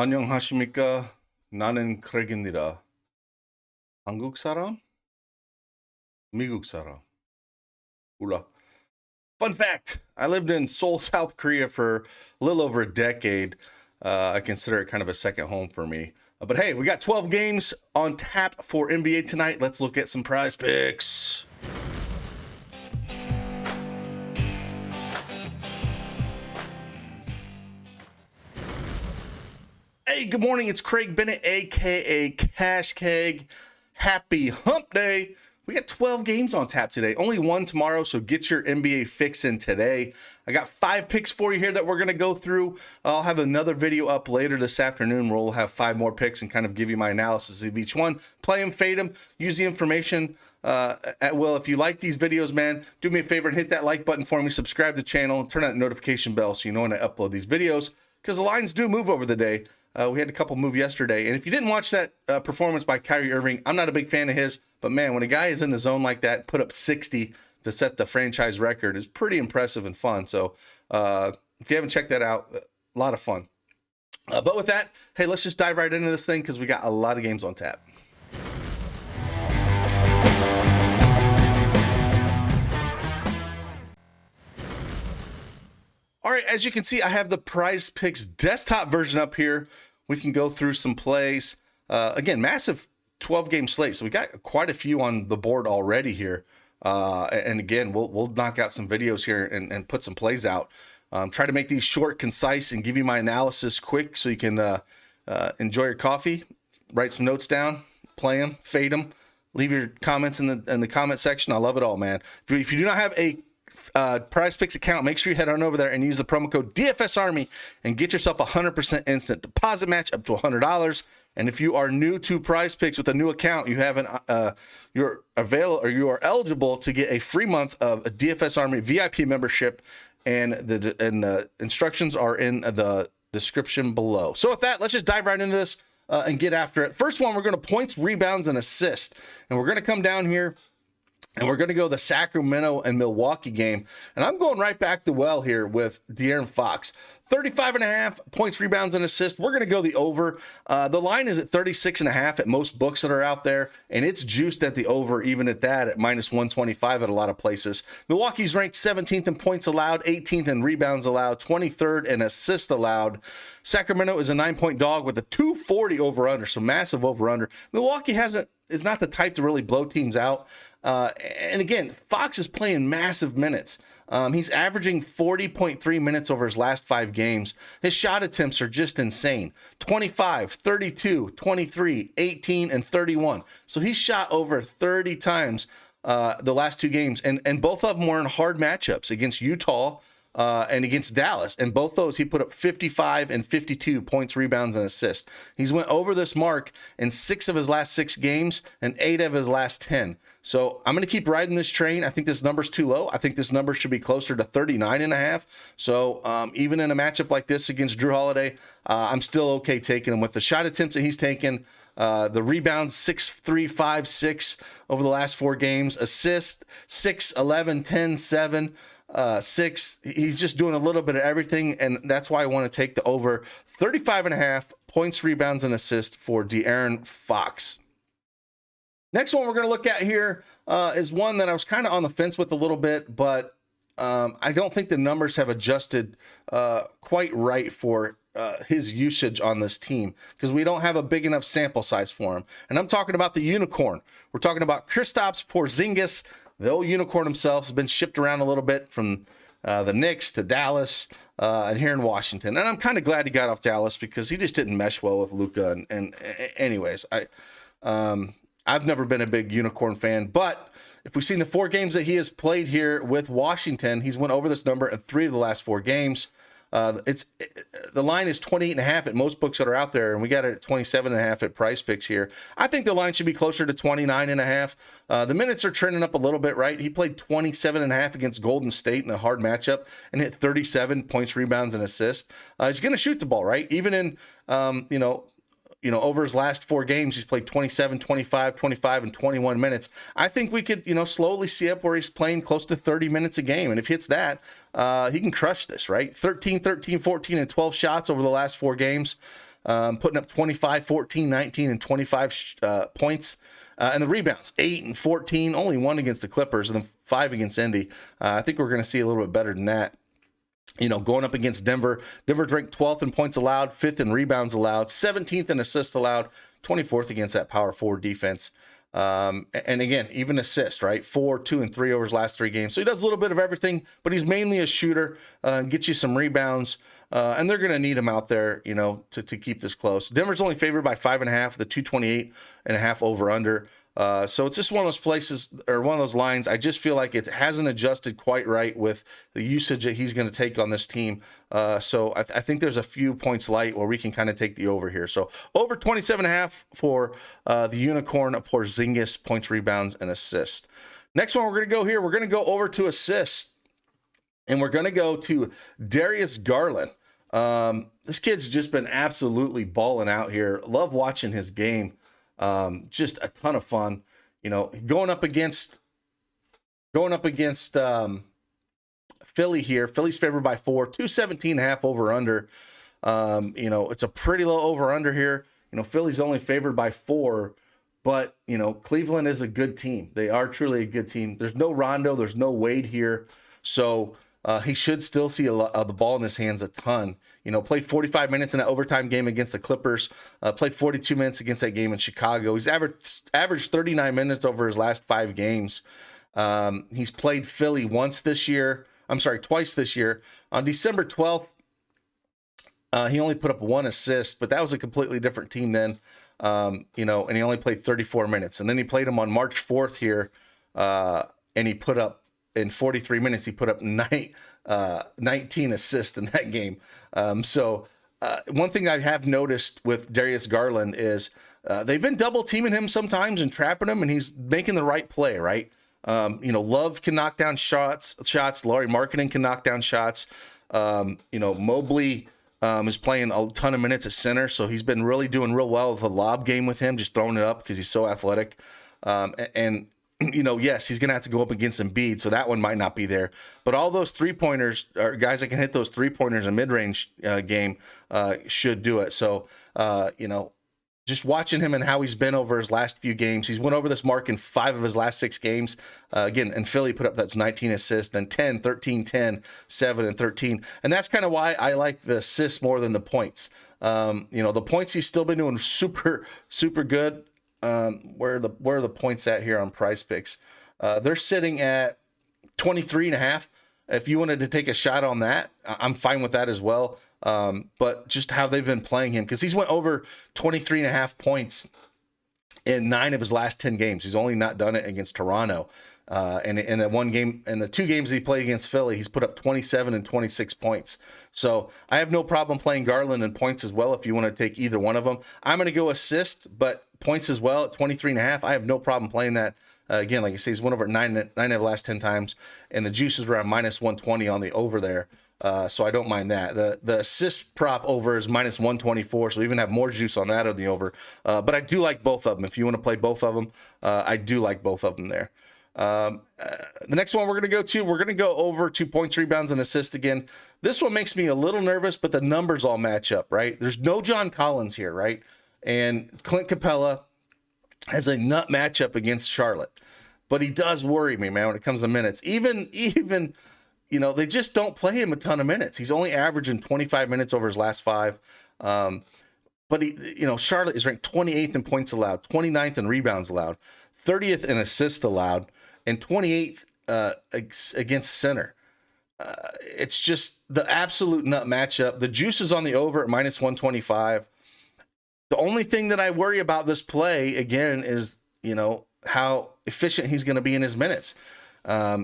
안녕하십니까? 나는 크랙입니다. 한국 사람? 미국 사람? 몰라. Fun fact, I lived in Seoul, South Korea for a little over a decade. I consider it kind of a second home for me. But hey, we got 12 games on tap for NBA tonight. Let's look at some prize picks. Hey, good morning. It's Craig Bennett, aka Cash Keg. Happy Hump Day. We got 12 games on tap today. Only one tomorrow, so get your NBA fix in today. I got 5 picks for you here that we're going to go through. I'll have another video up later this afternoon where we'll have 5 more picks and kind of give you my analysis of each one. Play them, fade them, use the information at will. If you like these videos, man, do me a favor and hit that like button for me. Subscribe to the channel and turn on that notification bell so you know when I upload these videos, because the lines do move over the day. We had a couple move yesterday. And if you didn't watch that performance by Kyrie Irving, I'm not a big fan of his. But, man, when a guy is in the zone like that, put up 60 to set the franchise record is pretty impressive and fun. So if you haven't checked that out, a lot of fun. But with that, hey, let's just dive right into this thing because we got a lot of games on tap. All right, as you can see, I have the Prizepicks desktop version up here. We can go through some plays. Again, massive 12-game slate, so we got quite a few on the board already here. And again, we'll knock out some videos here and put some plays out. Try to make these short, concise, and give you my analysis quick so you can enjoy your coffee, write some notes down, play them, fade them, leave your comments in the comment section. I love it all, man. If you do not have a Prizepicks account, make sure you head on over there and use the promo code DFSArmy and get yourself a 100% instant deposit match up to $100. And if you are new to Prizepicks with a new account, you have you are eligible to get a free month of a DFSArmy VIP membership, and the instructions are in the description below. So with that, let's just dive right into this and get after it. First one, we're going to points, rebounds, and assists, and we're going to come down here. And we're going to go the Sacramento and Milwaukee game. And I'm going right back to well here with De'Aaron Fox. 35.5 points, rebounds, and assists. We're going to go the over. The line is at 36.5 at most books that are out there. And it's juiced at the over, even at that, at minus 125 at a lot of places. Milwaukee's ranked 17th in points allowed, 18th in rebounds allowed, 23rd in assists allowed. Sacramento is a 9-point dog with a 240 over-under, so massive over-under. Milwaukee is not the type to really blow teams out. And again, Fox is playing massive minutes. He's averaging 40.3 minutes over his last 5 games. His shot attempts are just insane. 25, 32, 23, 18, and 31. So he's shot over 30 times the last 2 games. And both of them were in hard matchups against Utah and against Dallas. And both those, he put up 55 and 52 points, rebounds, and assists. He's went over this mark in 6 of his last 6 games and 8 of his last 10. So I'm going to keep riding this train. I think this number's too low. I think this number should be closer to 39.5. So even in a matchup like this against Jrue Holiday, I'm still okay taking him with the shot attempts that he's taken. The rebounds 6, 3, 5, 6 over the last 4 games. Assists 6, 11, 10, 7, 6. He's just doing a little bit of everything, and that's why I want to take the over 35.5 points, rebounds, and assists for De'Aaron Fox. Next one we're going to look at here is one that I was kind of on the fence with a little bit, but I don't think the numbers have adjusted quite right for his usage on this team because we don't have a big enough sample size for him. And I'm talking about the unicorn. We're talking about Kristaps Porzingis. The old unicorn himself has been shipped around a little bit from the Knicks to Dallas and here in Washington. And I'm kind of glad he got off Dallas because he just didn't mesh well with Luka. And anyways, I've never been a big unicorn fan, but if we've seen the 4 games that he has played here with Washington, he's went over this number in 3 of the last 4 games. The line is 28.5 at most books that are out there, and we got it at 27.5 at Prizepicks here. I think the line should be closer to 29.5. The minutes are trending up a little bit, right? He played 27.5 against Golden State in a hard matchup and hit 37 points, rebounds, and assists. He's going to shoot the ball, right? Even in, over his last 4 games, he's played 27, 25, 25, and 21 minutes. I think we could, slowly see up where he's playing close to 30 minutes a game. And if he hits that, he can crush this, right? 13, 14, and 12 shots over the last 4 games. putting up 25, 14, 19, and 25 points. And the rebounds, 8 and 14, only 1 against the Clippers, and then 5 against Indy. I think we're going to see a little bit better than that. Going up against Denver. Denver's ranked 12th in points allowed, 5th in rebounds allowed, 17th in assists allowed, 24th against that power forward defense. And again, even assist, right? 4, 2, and 3 over his last 3 games. So he does a little bit of everything, but he's mainly a shooter, gets you some rebounds. And they're going to need him out there, to keep this close. Denver's only favored by 5.5, the 228.5 over under. So it's just one of those places, or one of those lines. I just feel like it hasn't adjusted quite right with the usage that he's going to take on this team. So I think there's a few points light where we can kind of take the over here. So over 27.5 for the unicorn of Porzingis, points, rebounds, and assists. Next one, we're going to go here. We're going to go over to assists, and we're going to go to Darius Garland. This kid's just been absolutely balling out here. Love watching his game. Just a ton of fun, going up against Philly here. Philly's favored by 4, 217.5 over under. It's a pretty low over under here. Philly's only favored by 4, but Cleveland is a good team. They are truly a good team. There's no Rondo, there's no Wade here. So, he should still see the ball in his hands a ton. Played 45 minutes in an overtime game against the Clippers. Played 42 minutes against that game in Chicago. He's averaged 39 minutes over his last 5 games. He's played Philly twice this year. On December 12th, he only put up 1 assist, but that was a completely different team then. And he only played 34 minutes. And then he played him on March 4th here, and he put up, in 43 minutes, he put up 19 assists in that game. So one thing I have noticed with Darius Garland is they've been double teaming him sometimes and trapping him, and he's making the right play, right? Love can knock down shots. Lauri Markkanen can knock down shots. Mobley is playing a ton of minutes at center, so he's been really doing real well with the lob game with him, just throwing it up because he's so athletic. Yes, he's going to have to go up against Embiid, so that one might not be there. But all those three-pointers, or guys that can hit those three-pointers in mid-range game, should do it. So, just watching him and how he's been over his last few games, he's went over this mark in 5 of his last 6 games. Again, and Philly put up that 19 assists, then 10, 13, 10, 7, and 13. And that's kind of why I like the assists more than the points. The points he's still been doing super, super good. Where are the points at here on Prizepicks? They're sitting at 23.5. If you wanted to take a shot on that, I'm fine with that as well. But just how they've been playing him, because he's went over 23.5 points in 9 of his last 10 games. He's only not done it against Toronto. And in that one game, and the 2 games he played against Philly, he's put up 27 and 26 points. So I have no problem playing Garland and points as well if you want to take either one of them. I'm going to go assist, but points as well at 23.5. I have no problem playing that. Again, like I say, he's went over 9 of the last 10 times, and the juice is around minus 120 on the over there. So I don't mind that. The assist prop over is minus 124, so we even have more juice on that on the over. But I do like both of them. If you want to play both of them, I do like both of them there. The next one we're going to go over to points, rebounds, and assists again. This one makes me a little nervous, but the numbers all match up, right? There's no John Collins here, right? And Clint Capela has a nut matchup against Charlotte, but he does worry me, man, when it comes to minutes. Even they just don't play him a ton of minutes. He's only averaging 25 minutes over his last 5. But Charlotte is ranked 28th in points allowed, 29th in rebounds allowed, 30th in assists allowed, and 28th against center. It's just the absolute nut matchup. The juice is on the over at minus 125. The only thing that I worry about this play, again, is, how efficient he's going to be in his minutes.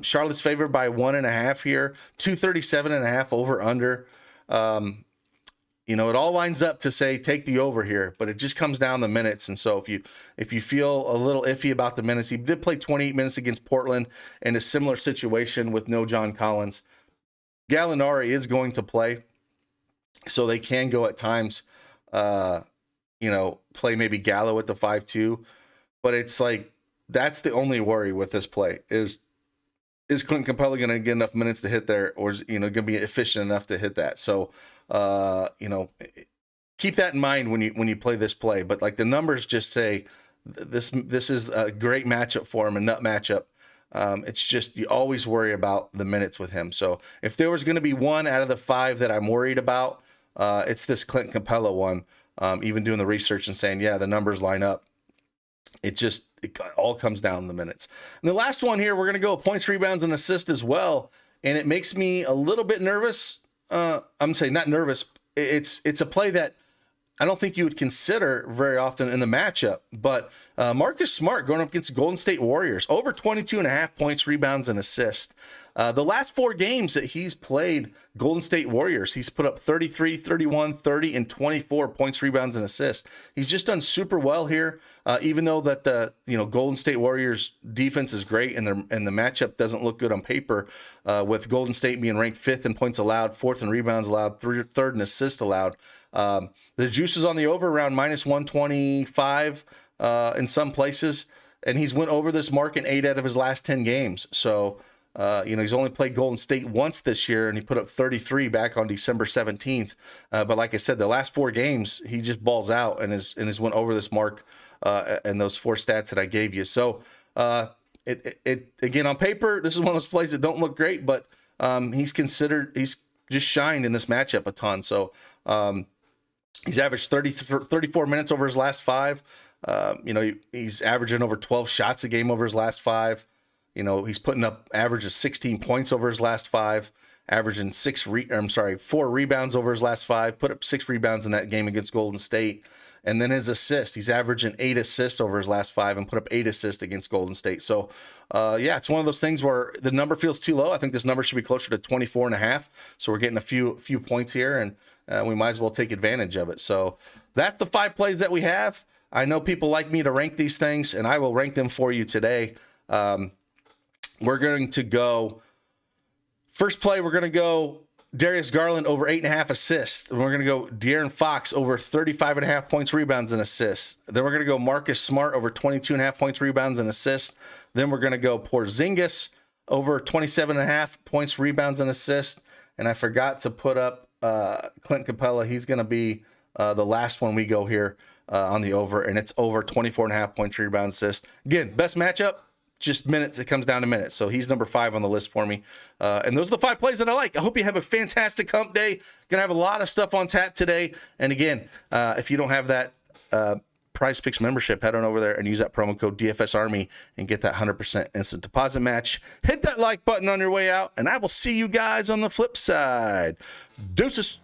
Charlotte's favored by 1.5 here, 237.5 over under. It all lines up to say take the over here, but it just comes down to minutes. And so if you feel a little iffy about the minutes, he did play 28 minutes against Portland in a similar situation with no John Collins. Gallinari is going to play, so they can go at times, play maybe Gallo at the 5-2, but it's like, that's the only worry with this play is Clint Capela going to get enough minutes to hit there, or is, going to be efficient enough to hit that? So, can keep that in mind when you play this play. But like the numbers just say this is a great matchup for him, a nut matchup. It's just you always worry about the minutes with him. So if there was going to be one out of the 5 that I'm worried about, it's this Clint Capela one. Even doing the research and saying, yeah, the numbers line up. It all comes down to the minutes. And the last one here, we're going to go points, rebounds, and assists as well. And it makes me a little bit nervous. I'm saying not nervous. It's a play that I don't think you would consider very often in the matchup. But Marcus Smart going up against Golden State Warriors, over 22.5 points, rebounds, and assists. The last 4 games that he's played Golden State Warriors, he's put up 33, 31, 30, and 24 points, rebounds, and assists. He's just done super well here, even though that the Golden State Warriors defense is great and the matchup doesn't look good on paper, with Golden State being ranked 5th in points allowed, 4th in rebounds allowed, 3rd in assists allowed. The juice is on the over around minus 125 in some places, and he's went over this mark in 8 out of his last 10 games. So he's only played Golden State once this year, and he put up 33 back on December 17th. But like I said, the last 4 games, he just balls out and has went over this mark and those 4 stats that I gave you. So again, on paper, this is one of those plays that don't look great, but he's just shined in this matchup a ton. So he's averaged 34 minutes over his last 5. He's averaging over 12 shots a game over his last 5. He's putting up average of 16 points over his last 5, averaging 4 rebounds over his last 5, put up 6 rebounds in that game against Golden State. And then his assist, he's averaging 8 assists over his last 5 and put up 8 assists against Golden State. So, it's one of those things where the number feels too low. I think this number should be closer to 24.5. So we're getting a few points here, and we might as well take advantage of it. So that's the 5 plays that we have. I know people like me to rank these things, and I will rank them for you today. We're going to go first play. We're going to go Darius Garland over 8.5 assists. And we're going to go De'Aaron Fox over 35.5 points, rebounds, and assists. Then we're going to go Marcus Smart over 22.5 points, rebounds, and assists. Then we're going to go Porzingis over 27.5 points, rebounds, and assists. And I forgot to put up Clint Capela. He's going to be the last one we go here on the over, and it's over 24.5 points, rebounds, assists. Again, best matchup. Just minutes. It comes down to minutes. So he's number 5 on the list for me. And those are the 5 plays that I like. I hope you have a fantastic hump day. Gonna have a lot of stuff on tap today. And again, if you don't have that Prizepicks membership, head on over there and use that promo code DFSArmy and get that 100% instant deposit match. Hit that like button on your way out, and I will see you guys on the flip side. Deuces.